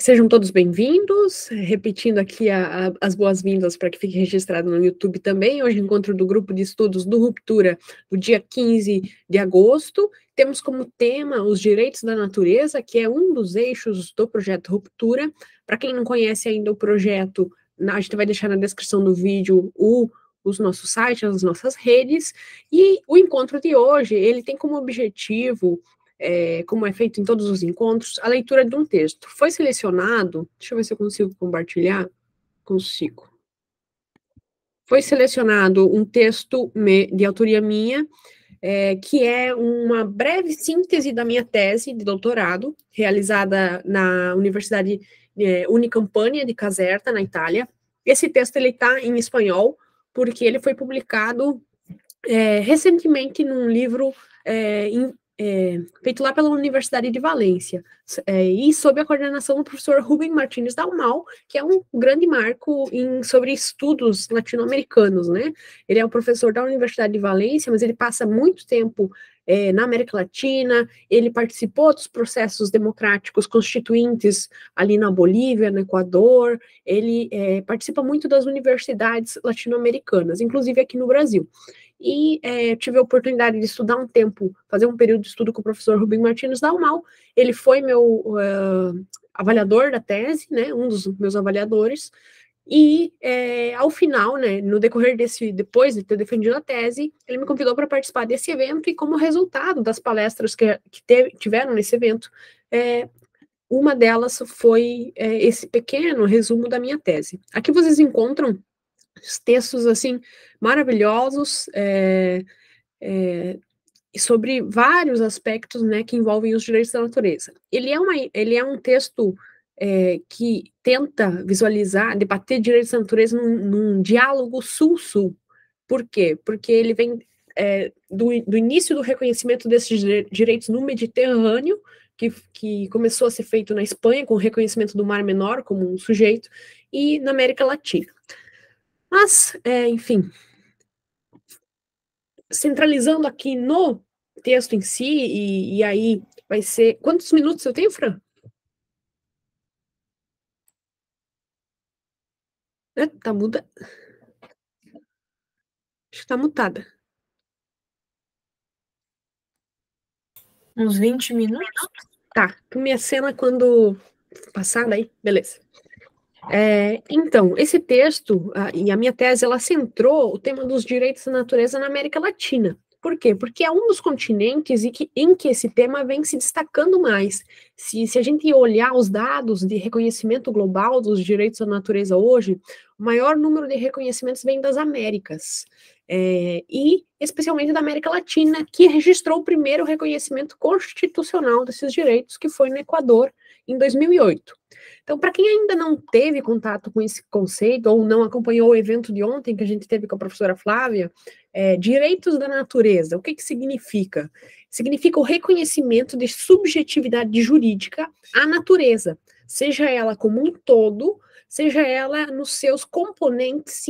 Sejam todos bem-vindos, repetindo aqui as boas-vindas para que fique registrado no YouTube também. Hoje, encontro do grupo de estudos do Ruptura, do dia 15 de agosto. Temos como tema os direitos da natureza, que é um dos eixos do projeto Ruptura. Para quem não conhece ainda o projeto, a gente vai deixar na descrição do vídeo os nossos sites, as nossas redes. E o encontro de hoje, ele tem como objetivo como é feito em todos os encontros, a leitura de um texto. Foi selecionado, deixa eu ver se eu consigo compartilhar, consigo. Foi selecionado um texto de autoria minha, que é uma breve síntese da minha tese de doutorado, realizada na Universidade Unicampania de Caserta, na Itália. Esse texto está em espanhol, porque ele foi publicado recentemente num livro feito lá pela Universidade de Valência, e sob a coordenação do professor Rubem Martínez Dalmau, que é um grande marco sobre estudos latino-americanos, né? Ele é o professor da Universidade de Valência, mas ele passa muito tempo na América Latina, ele participou dos processos democráticos constituintes ali na Bolívia, no Equador, ele participa muito das universidades latino-americanas, inclusive aqui no Brasil. E tive a oportunidade de estudar um tempo, fazer um período de estudo com o professor Rubem Martínez Dalmau. Ele foi meu avaliador da tese, né, um dos meus avaliadores, e ao final, né, no decorrer depois de ter defendido a tese, ele me convidou para participar desse evento, e como resultado das palestras que tiveram nesse evento, uma delas foi esse pequeno resumo da minha tese. Aqui vocês encontram textos, assim, maravilhosos, sobre vários aspectos, né, que envolvem os direitos da natureza. Ele é um texto que tenta visualizar, debater direitos da natureza num diálogo sul-sul. Por quê? Porque ele vem do início do reconhecimento desses direitos no Mediterrâneo, que começou a ser feito na Espanha, com o reconhecimento do Mar Menor como um sujeito, e na América Latina. Mas, enfim, centralizando aqui no texto em si, e aí vai ser... Quantos minutos eu tenho, Fran? Tá muda? Acho que tá mutada. Uns 20 minutos? Tá, minha cena quando passar daí, beleza. Então, esse texto e a minha tese, ela centrou o tema dos direitos da natureza na América Latina. Por quê? Porque é um dos continentes em que esse tema vem se destacando mais. Se a gente olhar os dados de reconhecimento global dos direitos da natureza hoje, o maior número de reconhecimentos vem das Américas, e especialmente da América Latina, que registrou o primeiro reconhecimento constitucional desses direitos, que foi no Equador, em 2008. Então, para quem ainda não teve contato com esse conceito, ou não acompanhou o evento de ontem que a gente teve com a professora Flávia, direitos da natureza, o que significa? Significa o reconhecimento de subjetividade jurídica à natureza, seja ela como um todo, seja ela nos seus componentes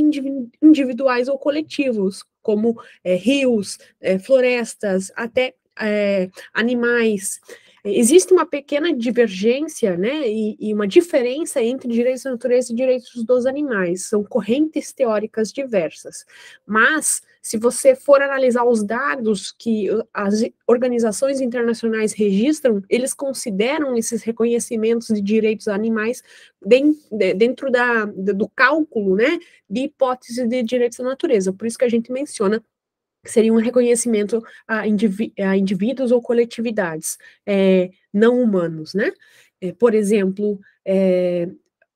individuais ou coletivos, como rios, florestas, até animais. Existe uma pequena divergência, né, e uma diferença entre direitos da natureza e direitos dos animais, são correntes teóricas diversas, mas se você for analisar os dados que as organizações internacionais registram, eles consideram esses reconhecimentos de direitos animais dentro do cálculo, né, de hipótese de direitos da natureza, por isso que a gente menciona que seria um reconhecimento a indivíduos ou coletividades não humanos, né? Por exemplo,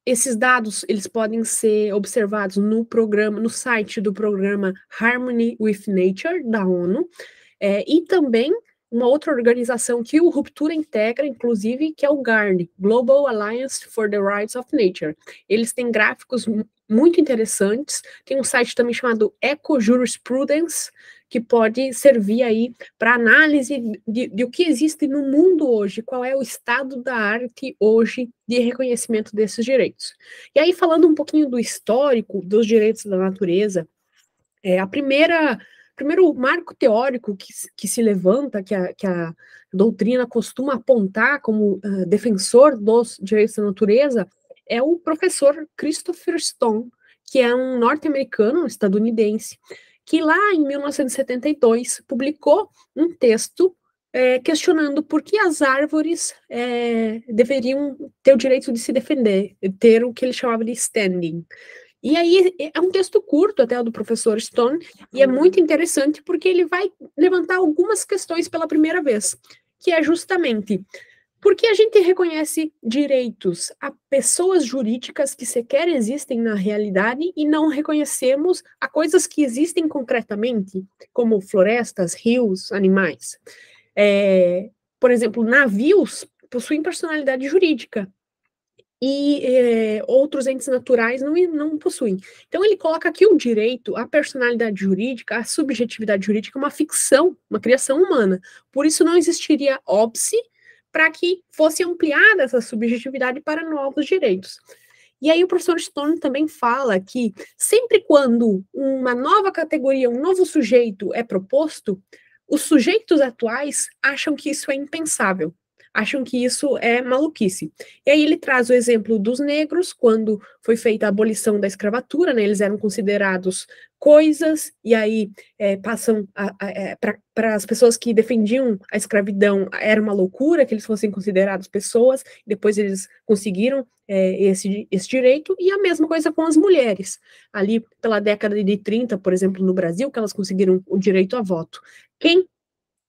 esses dados, eles podem ser observados no site do programa Harmony with Nature, da ONU, e também uma outra organização que o Ruptura integra, inclusive, que é o GARN, Global Alliance for the Rights of Nature. Eles têm gráficos muito interessantes, tem um site também chamado Ecojurisprudence, que pode servir aí para análise de o que existe no mundo hoje, qual é o estado da arte hoje de reconhecimento desses direitos. E aí, falando um pouquinho do histórico dos direitos da natureza, a primeira primeiro marco teórico que se levanta, que a doutrina costuma apontar como defensor dos direitos da natureza, é o professor Christopher Stone, que é um norte-americano, estadunidense, que lá em 1972 publicou um texto questionando por que as árvores deveriam ter o direito de se defender, ter o que ele chamava de standing. E aí é um texto curto até o do professor Stone, e é muito interessante porque ele vai levantar algumas questões pela primeira vez, que é justamente por que a gente reconhece direitos a pessoas jurídicas que sequer existem na realidade e não reconhecemos a coisas que existem concretamente, como florestas, rios, animais. Por exemplo, navios possuem personalidade jurídica e outros entes naturais não possuem. Então, ele coloca que o direito, a personalidade jurídica, a subjetividade jurídica é uma ficção, uma criação humana. Por isso, não existiria óbice para que fosse ampliada essa subjetividade para novos direitos. E aí o professor Stone também fala que sempre quando uma nova categoria, um novo sujeito é proposto, os sujeitos atuais acham que isso é impensável, acham que isso é maluquice. E aí ele traz o exemplo dos negros, quando foi feita a abolição da escravatura, né, eles eram considerados coisas, e aí passam para as pessoas que defendiam a escravidão, era uma loucura que eles fossem considerados pessoas, depois eles conseguiram esse direito, e a mesma coisa com as mulheres. Ali pela década de 30, por exemplo, no Brasil, que elas conseguiram o direito a voto. Quem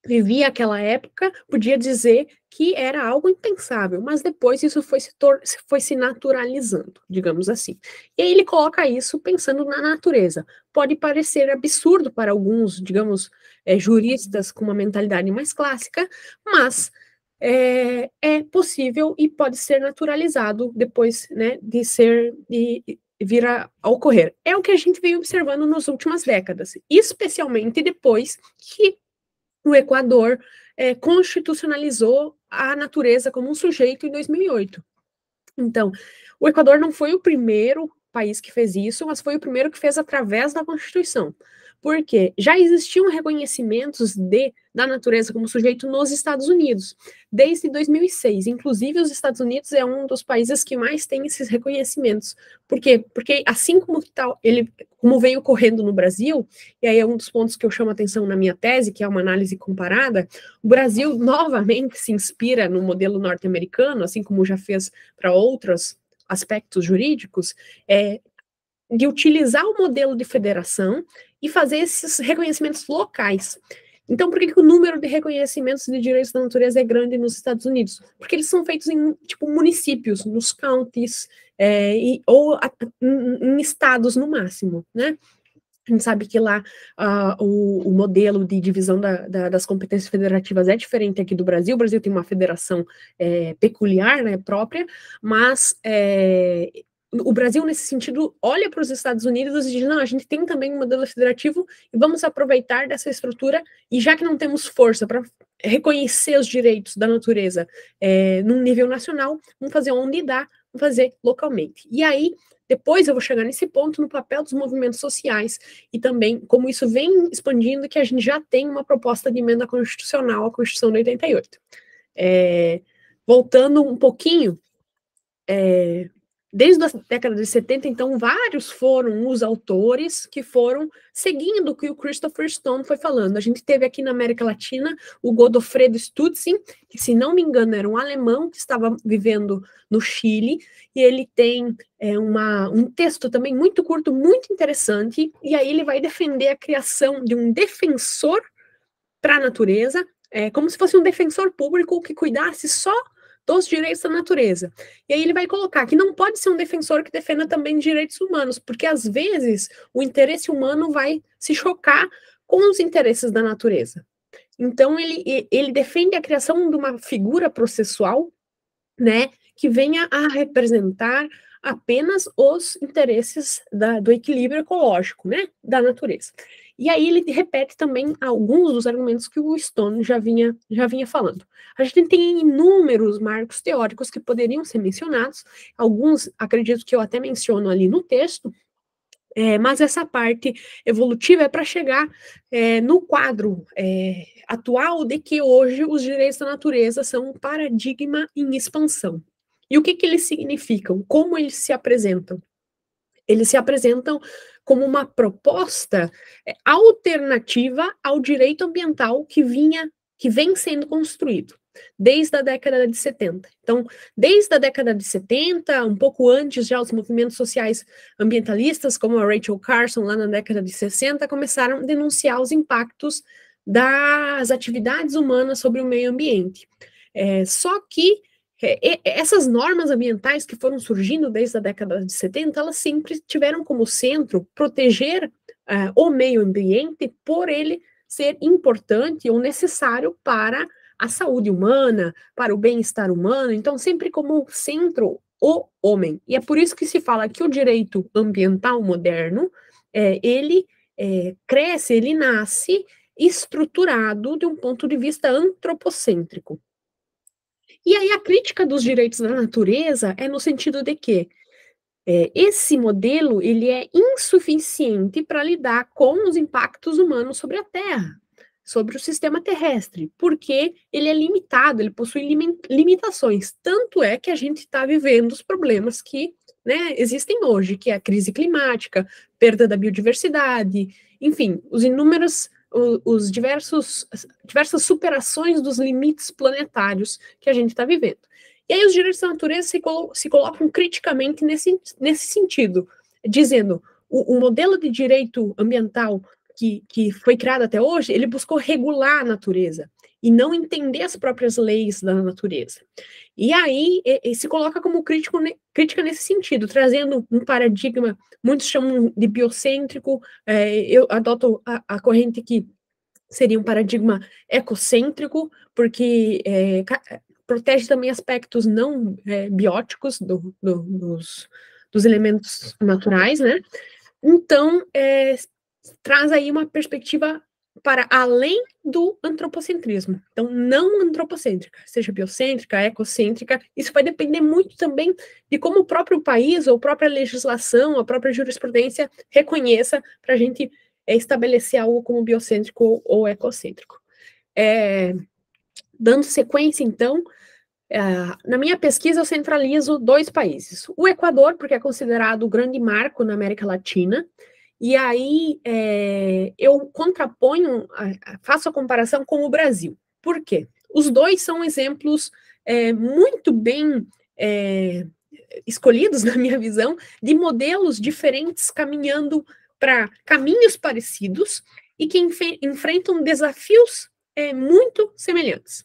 vivia aquela época podia dizer que era algo impensável, mas depois isso foi se naturalizando, digamos assim. E aí ele coloca isso pensando na natureza. Pode parecer absurdo para alguns, digamos, juristas com uma mentalidade mais clássica, mas é possível e pode ser naturalizado depois, né, de vir a ocorrer. É o que a gente veio observando nas últimas décadas, especialmente depois que o Equador constitucionalizou a natureza como um sujeito em 2008. Então, o Equador não foi o primeiro país que fez isso, mas foi o primeiro que fez através da Constituição. Porque já existiam reconhecimentos da natureza como sujeito nos Estados Unidos, desde 2006. Inclusive, os Estados Unidos é um dos países que mais tem esses reconhecimentos. Por quê? Porque assim como veio ocorrendo no Brasil, e aí é um dos pontos que eu chamo a atenção na minha tese, que é uma análise comparada, o Brasil novamente se inspira no modelo norte-americano, assim como já fez para outros aspectos jurídicos, de utilizar o modelo de federação e fazer esses reconhecimentos locais. Então, por que o número de reconhecimentos de direitos da natureza é grande nos Estados Unidos? Porque eles são feitos em municípios, nos counties, ou em estados no máximo, né? A gente sabe que lá o modelo de divisão das competências federativas é diferente aqui do Brasil. O Brasil tem uma federação peculiar, né, própria, mas o Brasil, nesse sentido, olha para os Estados Unidos e diz, não, a gente tem também um modelo federativo e vamos aproveitar dessa estrutura, e já que não temos força para reconhecer os direitos da natureza num nível nacional, vamos fazer onde dá, vamos fazer localmente. E aí, depois eu vou chegar nesse ponto no papel dos movimentos sociais e também como isso vem expandindo, que a gente já tem uma proposta de emenda constitucional à Constituição de 88. Voltando um pouquinho, desde a década de 70, então, vários foram os autores que foram seguindo o que o Christopher Stone foi falando. A gente teve aqui na América Latina o Godofredo Stutzing, que, se não me engano, era um alemão que estava vivendo no Chile, e ele tem um texto também muito curto, muito interessante, e aí ele vai defender a criação de um defensor para a natureza, como se fosse um defensor público que cuidasse só dos direitos da natureza. E aí ele vai colocar que não pode ser um defensor que defenda também direitos humanos, porque às vezes o interesse humano vai se chocar com os interesses da natureza. Então ele defende a criação de uma figura processual, né, que venha a representar apenas os interesses do equilíbrio ecológico, né, da natureza. E aí ele repete também alguns dos argumentos que o Stone já vinha falando. A gente tem inúmeros marcos teóricos que poderiam ser mencionados, alguns acredito que eu até menciono ali no texto, Mas essa parte evolutiva é para chegar no quadro atual de que hoje os direitos da natureza são um paradigma em expansão. E o que eles significam? Como eles se apresentam? Eles se apresentam como uma proposta alternativa ao direito ambiental que vem sendo construído desde a década de 70. Então, desde a década de 70, um pouco antes já, os movimentos sociais ambientalistas, como a Rachel Carson, lá na década de 60, começaram a denunciar os impactos das atividades humanas sobre o meio ambiente. Só que essas normas ambientais que foram surgindo desde a década de 70, elas sempre tiveram como centro proteger o meio ambiente por ele ser importante ou necessário para a saúde humana, para o bem-estar humano, então sempre como centro o homem. E é por isso que se fala que o direito ambiental moderno, ele cresce, ele nasce estruturado de um ponto de vista antropocêntrico. E aí a crítica dos direitos da natureza é no sentido de que esse modelo ele é insuficiente para lidar com os impactos humanos sobre a Terra, sobre o sistema terrestre, porque ele é limitado, ele possui limitações. Tanto é que a gente está vivendo os problemas que existem hoje, que é a crise climática, perda da biodiversidade, enfim, os diversas superações dos limites planetários que a gente está vivendo. E aí os direitos da natureza se colocam criticamente nesse sentido, dizendo o modelo de direito ambiental que foi criado até hoje, ele buscou regular a natureza e não entender as próprias leis da natureza. E aí se coloca como crítica nesse sentido, trazendo um paradigma, muitos chamam de biocêntrico, eu adoto a corrente que seria um paradigma ecocêntrico, porque protege também aspectos não bióticos dos elementos naturais, né? Então, traz aí uma perspectiva para além do antropocentrismo. Então, não antropocêntrica, seja biocêntrica, ecocêntrica, isso vai depender muito também de como o próprio país, ou a própria legislação, a própria jurisprudência reconheça para a gente estabelecer algo como biocêntrico ou ecocêntrico. Dando sequência, então, na minha pesquisa eu centralizo 2 países. O Equador, porque é considerado o grande marco na América Latina, e aí eu contraponho, faço a comparação com o Brasil. Por quê? Os dois são exemplos muito bem escolhidos, na minha visão, de modelos diferentes caminhando para caminhos parecidos e que enfrentam desafios muito semelhantes.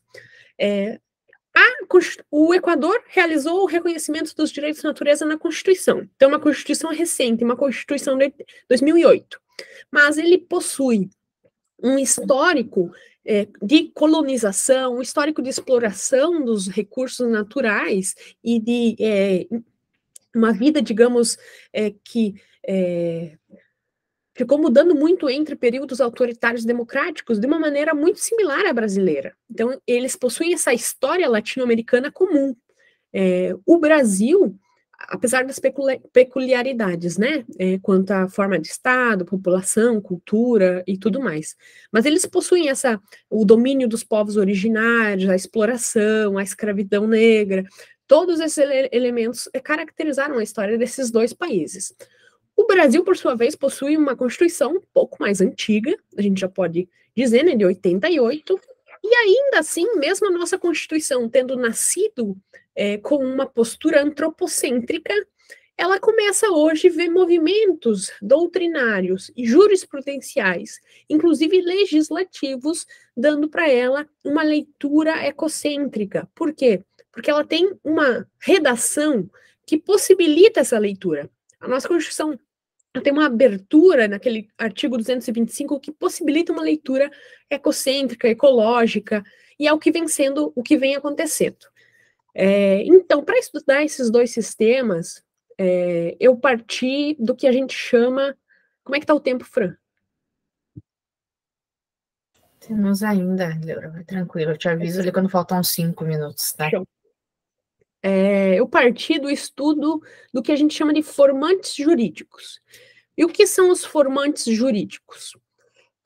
O Equador realizou o reconhecimento dos direitos da natureza na Constituição. Então, uma Constituição recente, uma Constituição de 2008. Mas ele possui um histórico de colonização, um histórico de exploração dos recursos naturais e de uma vida, digamos, que ficou mudando muito entre períodos autoritários e democráticos de uma maneira muito similar à brasileira. Então, eles possuem essa história latino-americana comum. O Brasil, apesar das peculiaridades, né, quanto à forma de Estado, população, cultura e tudo mais, mas eles possuem o domínio dos povos originários, a exploração, a escravidão negra, todos esses elementos caracterizaram a história desses 2 países. O Brasil, por sua vez, possui uma Constituição um pouco mais antiga, a gente já pode dizer, né, de 88, e ainda assim, mesmo a nossa Constituição tendo nascido com uma postura antropocêntrica, ela começa hoje a ver movimentos doutrinários e jurisprudenciais, inclusive legislativos, dando para ela uma leitura ecocêntrica. Por quê? Porque ela tem uma redação que possibilita essa leitura. A nossa Constituição tem uma abertura naquele artigo 225 que possibilita uma leitura ecocêntrica, ecológica, e é o que vem acontecendo. Então, para estudar esses 2 sistemas, eu parti do que a gente chama... Como é que está o tempo, Fran? Temos ainda, Leora, tranquilo, eu te aviso ali quando faltam uns 5 minutos, tá? Show. Eu parti do estudo do que a gente chama de formantes jurídicos. E o que são os formantes jurídicos?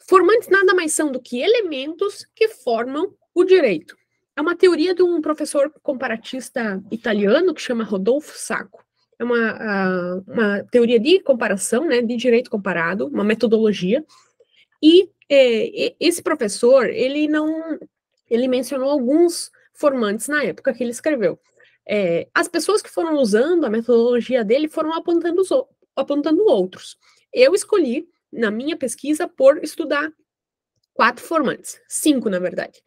Formantes nada mais são do que elementos que formam o direito. É uma teoria de um professor comparatista italiano que chama Rodolfo Sacco. É uma teoria de comparação, né, de direito comparado, uma metodologia. E esse professor, ele mencionou alguns formantes na época que ele escreveu. As pessoas que foram usando a metodologia dele foram apontando outros. Eu escolhi, na minha pesquisa, por estudar 4 formantes, 5, na verdade.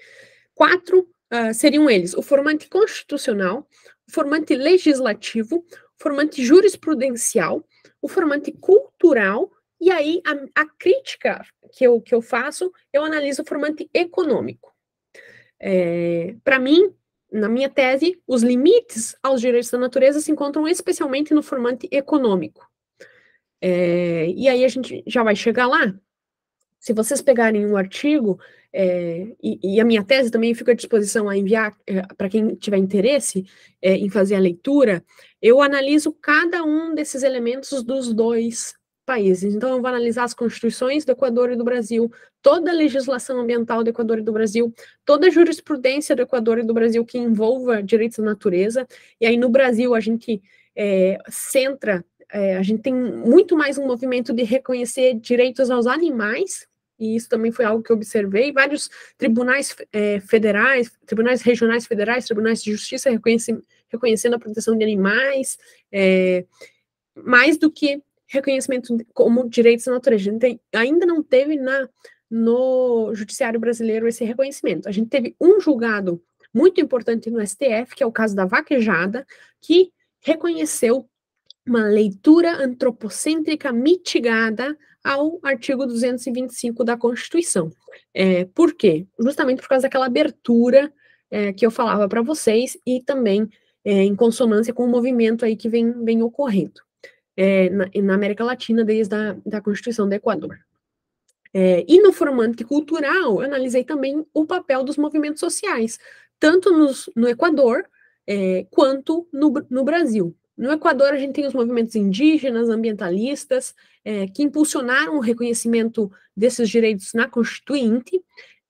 4 seriam eles: o formante constitucional, o formante legislativo, o formante jurisprudencial, o formante cultural, e aí a crítica que eu faço, eu analiso o formante econômico. Para mim, na minha tese, os limites aos direitos da natureza se encontram especialmente no formante econômico. E aí a gente já vai chegar lá. Se vocês pegarem um artigo, e a minha tese também fica à disposição a enviar para quem tiver interesse em fazer a leitura, eu analiso cada um desses elementos dos 2 países. Então, eu vou analisar as constituições do Equador e do Brasil, toda a legislação ambiental do Equador e do Brasil, toda a jurisprudência do Equador e do Brasil que envolva direitos da natureza. E aí, no Brasil, a gente a gente tem muito mais um movimento de reconhecer direitos aos animais, e isso também foi algo que eu observei. Vários tribunais federais, tribunais regionais federais, tribunais de justiça reconhecendo a proteção de animais, mais do que reconhecimento como direitos da natureza. A gente ainda não teve no judiciário brasileiro esse reconhecimento. A gente teve um julgado muito importante no STF, que é o caso da vaquejada, que reconheceu uma leitura antropocêntrica mitigada ao artigo 225 da Constituição. Por quê? Justamente por causa daquela abertura que eu falava para vocês, e também em consonância com o movimento aí que vem ocorrendo na América Latina desde a Constituição do Equador. E no formante cultural, eu analisei também o papel dos movimentos sociais, tanto no Equador quanto no Brasil. No Equador, a gente tem os movimentos indígenas, ambientalistas, que impulsionaram o reconhecimento desses direitos na Constituinte,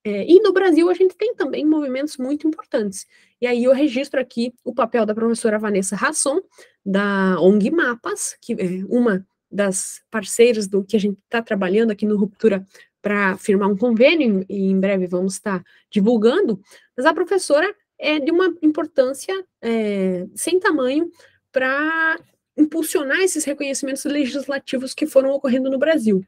e no Brasil a gente tem também movimentos muito importantes. E aí eu registro aqui o papel da professora Vanessa Rasson, da ONG Mapas, que é uma das parceiras do que a gente está trabalhando aqui no Ruptura para firmar um convênio, e em breve vamos estar divulgando, mas a professora é de uma importância sem tamanho para impulsionar esses reconhecimentos legislativos que foram ocorrendo no Brasil.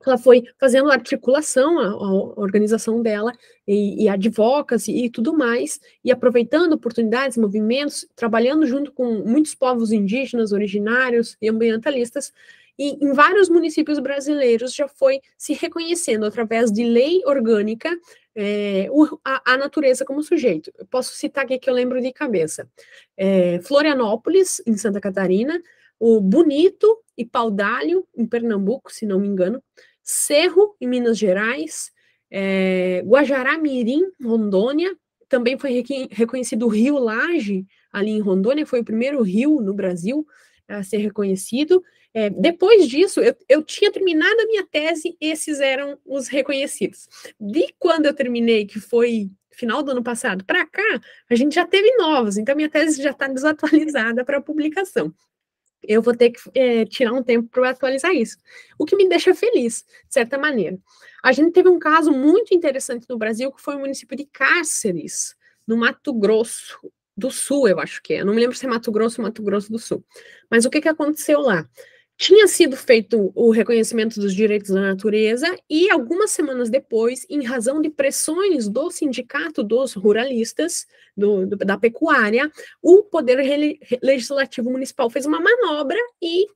Ela foi fazendo articulação, a organização dela, e advocacy e tudo mais, e aproveitando oportunidades, movimentos, trabalhando junto com muitos povos indígenas, originários e ambientalistas, e em vários municípios brasileiros já foi se reconhecendo, através de lei orgânica, a natureza como sujeito. Eu posso citar aqui que eu lembro de cabeça. Florianópolis, em Santa Catarina, o Bonito e Paudalho, em Pernambuco, se não me engano, Cerro, em Minas Gerais, Guajará-Mirim, Rondônia, também foi reconhecido o Rio Laje, ali em Rondônia, foi o primeiro rio no Brasil a ser reconhecido. Depois disso, eu tinha terminado a minha tese, esses eram os reconhecidos. De quando eu terminei, que foi final do ano passado, para cá, a gente já teve novos, então minha tese já está desatualizada para publicação. Eu vou ter que tirar um tempo para atualizar isso, o que me deixa feliz, de certa maneira. A gente teve um caso muito interessante no Brasil, que foi o município de Cáceres, no Mato Grosso do Sul, eu acho que é. Eu não me lembro se é Mato Grosso ou Mato Grosso do Sul. Mas o que aconteceu lá? Tinha sido feito o reconhecimento dos direitos da natureza e, algumas semanas depois, em razão de pressões do sindicato dos ruralistas, da pecuária, o Poder Legislativo Municipal fez uma manobra e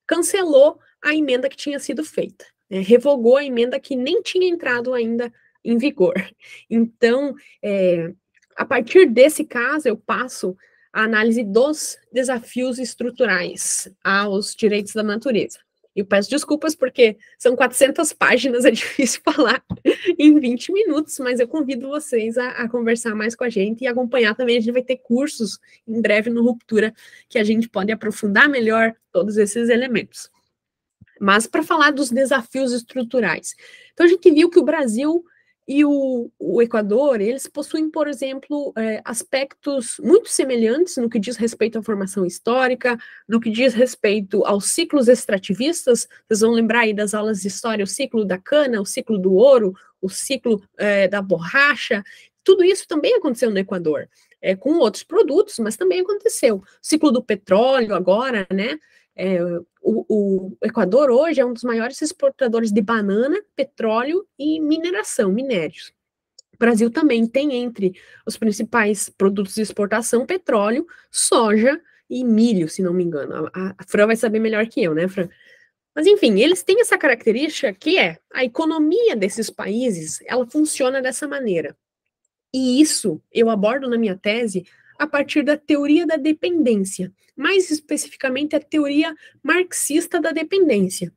cancelou a emenda que tinha sido feita. Revogou a emenda que nem tinha entrado ainda em vigor. Então, a partir desse caso, eu passo a análise dos desafios estruturais aos direitos da natureza. Eu peço desculpas porque são 400 páginas, é difícil falar em 20 minutos, mas eu convido vocês a conversar mais com a gente e acompanhar também. A gente vai ter cursos em breve no Ruptura que a gente pode aprofundar melhor todos esses elementos. mas para falar dos desafios estruturais. Então, a gente viu que o Brasil e o Equador, eles possuem, por exemplo, aspectos muito semelhantes no que diz respeito à formação histórica, no que diz respeito aos ciclos extrativistas. Vocês vão lembrar aí das aulas de história, o ciclo da cana, o ciclo do ouro, o ciclo da borracha. Tudo isso também aconteceu no Equador, com outros produtos, mas também aconteceu. O ciclo do petróleo agora, né? O Equador hoje é um dos maiores exportadores de banana, petróleo e mineração, minérios. O Brasil também tem entre os principais produtos de exportação petróleo, soja e milho, se não me engano. A Fran vai saber melhor que eu, né, Fran? Mas, enfim, eles têm essa característica que é a economia desses países, ela funciona dessa maneira. E isso eu abordo na minha tese a partir da teoria da dependência, mais especificamente a teoria marxista da dependência,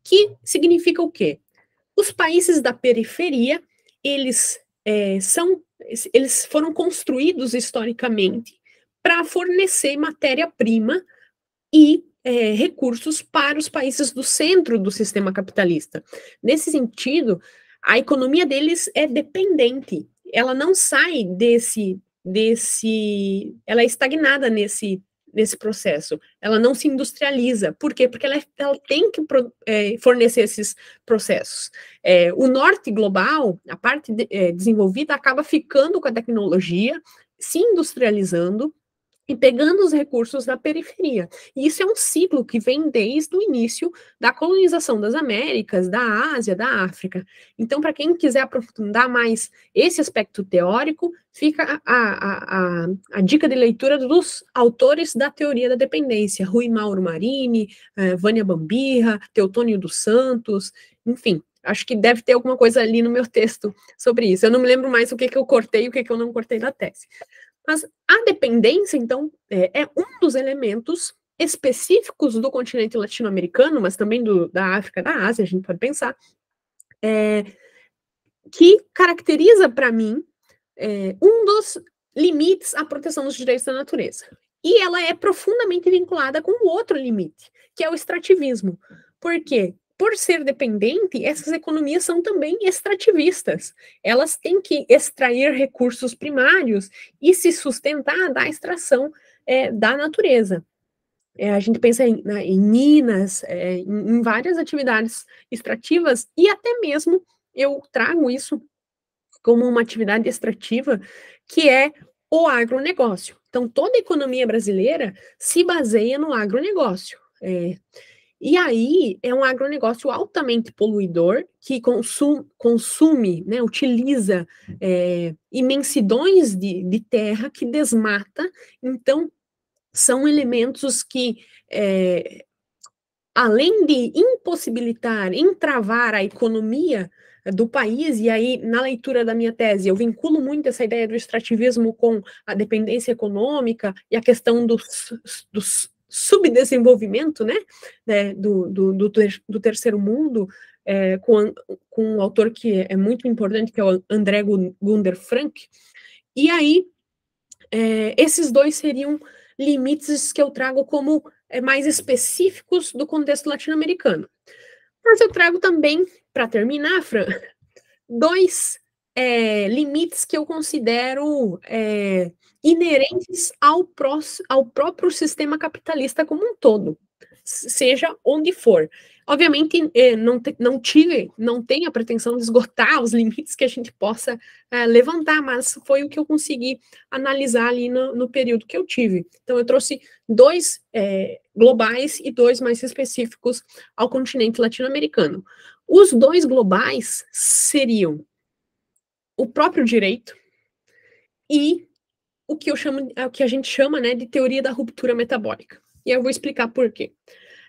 que significa o quê? Os países da periferia, eles foram construídos historicamente para fornecer matéria-prima e recursos para os países do centro do sistema capitalista. Nesse sentido, a economia deles é dependente, ela não sai ela é estagnada nesse processo, ela não se industrializa. Por quê? Porque ela tem que fornecer esses processos. O norte global, a parte desenvolvida, acaba ficando com a tecnologia, se industrializando, e pegando os recursos da periferia. E isso é um ciclo que vem desde o início da colonização das Américas, da Ásia, da África. Então, para quem quiser aprofundar mais esse aspecto teórico, fica a dica de leitura dos autores da teoria da dependência, Rui Mauro Marini, Vânia Bambirra, Teotônio dos Santos, enfim. Acho que deve ter alguma coisa ali no meu texto sobre isso. Eu não me lembro mais o que eu cortei e o que eu não cortei da tese. Mas a dependência, então, é um dos elementos específicos do continente latino-americano, mas também da África, da Ásia, a gente pode pensar, que caracteriza para mim um dos limites à proteção dos direitos da natureza. E ela é profundamente vinculada com o outro limite, que é o extrativismo. Por quê? Por ser dependente, essas economias são também extrativistas. Elas têm que extrair recursos primários e se sustentar da extração da natureza. A gente pensa em minas, em várias atividades extrativas, e até mesmo eu trago isso como uma atividade extrativa, que é o agronegócio. Então, toda a economia brasileira se baseia no agronegócio. E aí é um agronegócio altamente poluidor, que consome, né, utiliza imensidões de terra, que desmata. Então, são elementos que, além de impossibilitar, entravar a economia do país, e aí, na leitura da minha tese, eu vinculo muito essa ideia do extrativismo com a dependência econômica e a questão do subdesenvolvimento, né, do terceiro mundo, com um autor que é muito importante, que é o André Gunder Frank. E aí, esses dois seriam limites que eu trago como mais específicos do contexto latino-americano. Mas eu trago também, para terminar, Fran, dois limites que eu considero inerentes ao próprio sistema capitalista como um todo, seja onde for. Obviamente, não tenho a pretensão de esgotar os limites que a gente possa levantar, mas foi o que eu consegui analisar ali no período que eu tive. Então, eu trouxe dois globais e dois mais específicos ao continente latino-americano. Os dois globais seriam o próprio direito e o que a gente chama, né, de teoria da ruptura metabólica. E eu vou explicar por quê.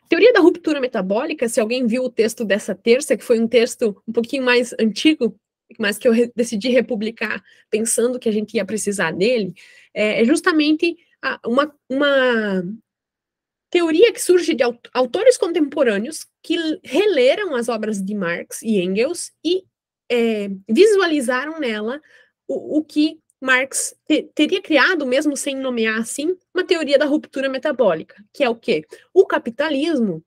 Teoria da ruptura metabólica, se alguém viu o texto dessa terça, que foi um texto um pouquinho mais antigo, mas que eu decidi republicar pensando que a gente ia precisar dele, é justamente uma teoria que surge de autores contemporâneos que releram as obras de Marx e Engels e visualizaram nela o que Marx teria criado, mesmo sem nomear assim, uma teoria da ruptura metabólica, que é o quê? O capitalismo,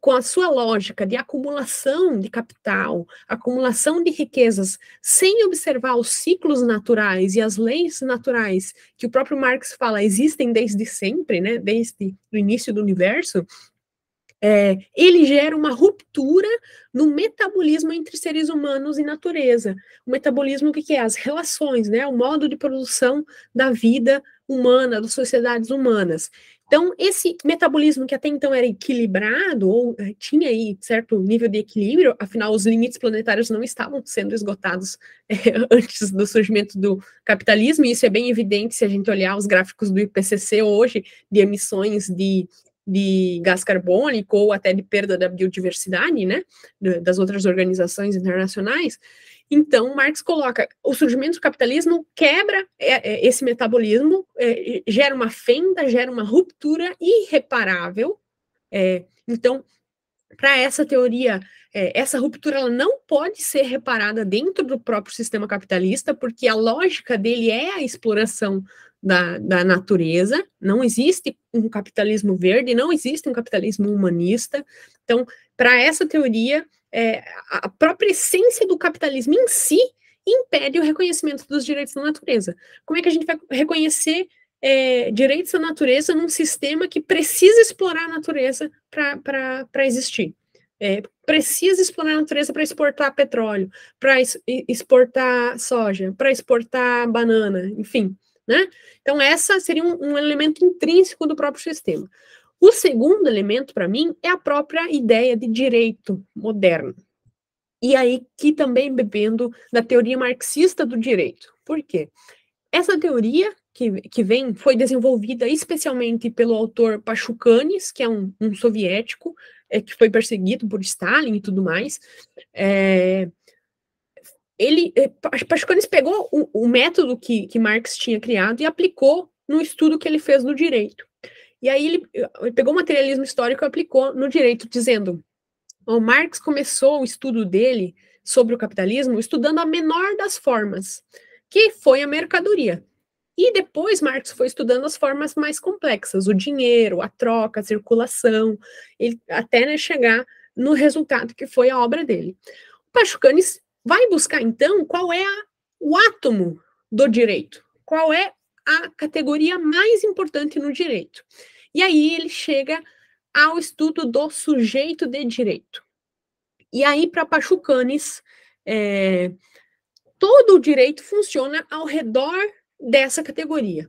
com a sua lógica de acumulação de capital, acumulação de riquezas, sem observar os ciclos naturais e as leis naturais que o próprio Marx fala existem desde sempre, né, desde o início do universo, ele gera uma ruptura no metabolismo entre seres humanos e natureza. O metabolismo, o que é? As relações, né, o modo de produção da vida humana, das sociedades humanas. Então, esse metabolismo que até então era equilibrado, ou tinha aí certo nível de equilíbrio, afinal, os limites planetários não estavam sendo esgotados antes do surgimento do capitalismo, e isso é bem evidente se a gente olhar os gráficos do IPCC hoje, de emissões de gás carbônico ou até de perda da biodiversidade, né, das outras organizações internacionais. Então, Marx coloca, o surgimento do capitalismo quebra esse metabolismo, gera uma fenda, gera uma ruptura irreparável. Então, para essa teoria, essa ruptura ela não pode ser reparada dentro do próprio sistema capitalista, porque a lógica dele é a exploração da natureza, não existe um capitalismo verde, não existe um capitalismo humanista. Então, para essa teoria, a própria essência do capitalismo em si impede o reconhecimento dos direitos da natureza. Como é que a gente vai reconhecer direitos da natureza num sistema que precisa explorar a natureza para existir? Precisa explorar a natureza para exportar petróleo, para exportar soja, para exportar banana, enfim, né? Então, essa seria um elemento intrínseco do próprio sistema. O segundo elemento, para mim, é a própria ideia de direito moderno. E aí, que também bebendo da teoria marxista do direito. Por quê? Essa teoria foi desenvolvida especialmente pelo autor Pachucanes, que é um soviético, que foi perseguido por Stalin e tudo mais. Pachucanes pegou o método que Marx tinha criado e aplicou no estudo que ele fez do direito. E aí ele pegou o materialismo histórico e aplicou no direito, dizendo: o Marx começou o estudo dele sobre o capitalismo estudando a menor das formas, que foi a mercadoria. E depois Marx foi estudando as formas mais complexas, o dinheiro, a troca, a circulação, até chegar no resultado que foi a obra dele. O Pachucanes vai buscar, então, qual é o átomo do direito, qual é a categoria mais importante no direito. E aí ele chega ao estudo do sujeito de direito. E aí, para Pachucanes, todo o direito funciona ao redor dessa categoria.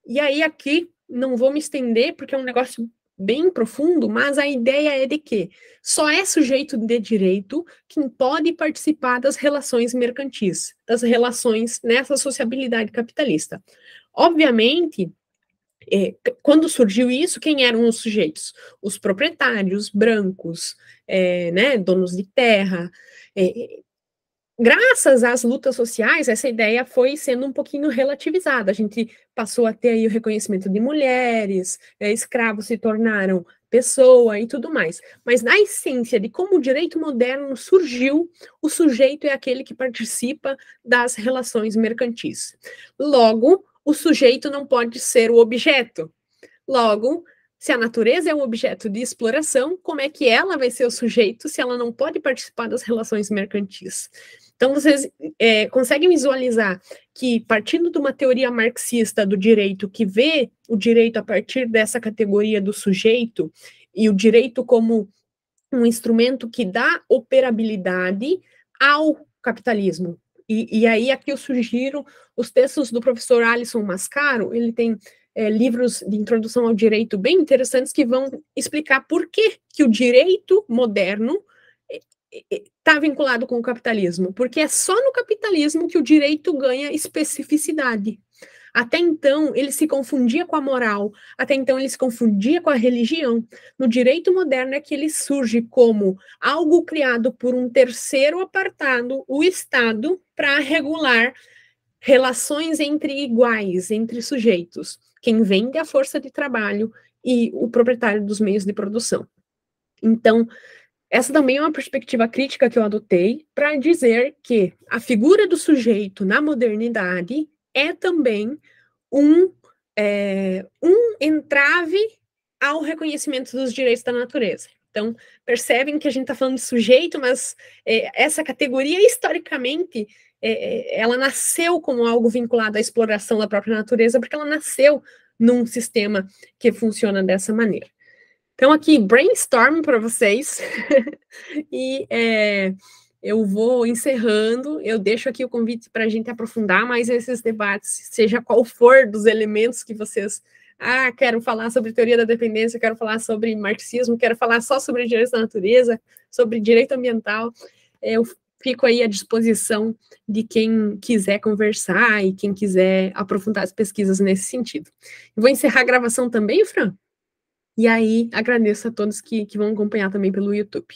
E aí aqui, não vou me estender, porque é um negócio bem profundo, mas a ideia é de que só é sujeito de direito quem pode participar das relações mercantis, das relações nessa sociabilidade capitalista. Obviamente, quando surgiu isso, quem eram os sujeitos? Os proprietários brancos, né, donos de terra. Graças às lutas sociais, essa ideia foi sendo um pouquinho relativizada. A gente passou a ter aí o reconhecimento de mulheres, escravos se tornaram pessoa e tudo mais. Mas na essência de como o direito moderno surgiu, o sujeito é aquele que participa das relações mercantis. Logo, o sujeito não pode ser o objeto. Logo, se a natureza é um objeto de exploração, como é que ela vai ser o sujeito se ela não pode participar das relações mercantis? Então, vocês conseguem visualizar que, partindo de uma teoria marxista do direito, que vê o direito a partir dessa categoria do sujeito, e o direito como um instrumento que dá operabilidade ao capitalismo. E aí, aqui eu sugiro os textos do professor Alisson Mascaro. Ele tem livros de introdução ao direito bem interessantes que vão explicar por que o direito moderno está vinculado com o capitalismo, porque é só no capitalismo que o direito ganha especificidade. Até então, ele se confundia com a moral, até então ele se confundia com a religião. No direito moderno é que ele surge como algo criado por um terceiro apartado, o Estado, para regular relações entre iguais, entre sujeitos, quem vende a força de trabalho e o proprietário dos meios de produção. Então, essa também é uma perspectiva crítica que eu adotei para dizer que a figura do sujeito na modernidade é também um entrave ao reconhecimento dos direitos da natureza. Então, percebem que a gente está falando de sujeito, mas essa categoria, historicamente, ela nasceu como algo vinculado à exploração da própria natureza, porque ela nasceu num sistema que funciona dessa maneira. Então, aqui, brainstorm para vocês, e eu vou encerrando, eu deixo aqui o convite para a gente aprofundar mais esses debates, seja qual for dos elementos que vocês... quero falar sobre teoria da dependência, quero falar sobre marxismo, quero falar só sobre direitos da natureza, sobre direito ambiental. Eu fico aí à disposição de quem quiser conversar e quem quiser aprofundar as pesquisas nesse sentido. Eu vou encerrar a gravação também, Fran? E aí, agradeço a todos que vão acompanhar também pelo YouTube.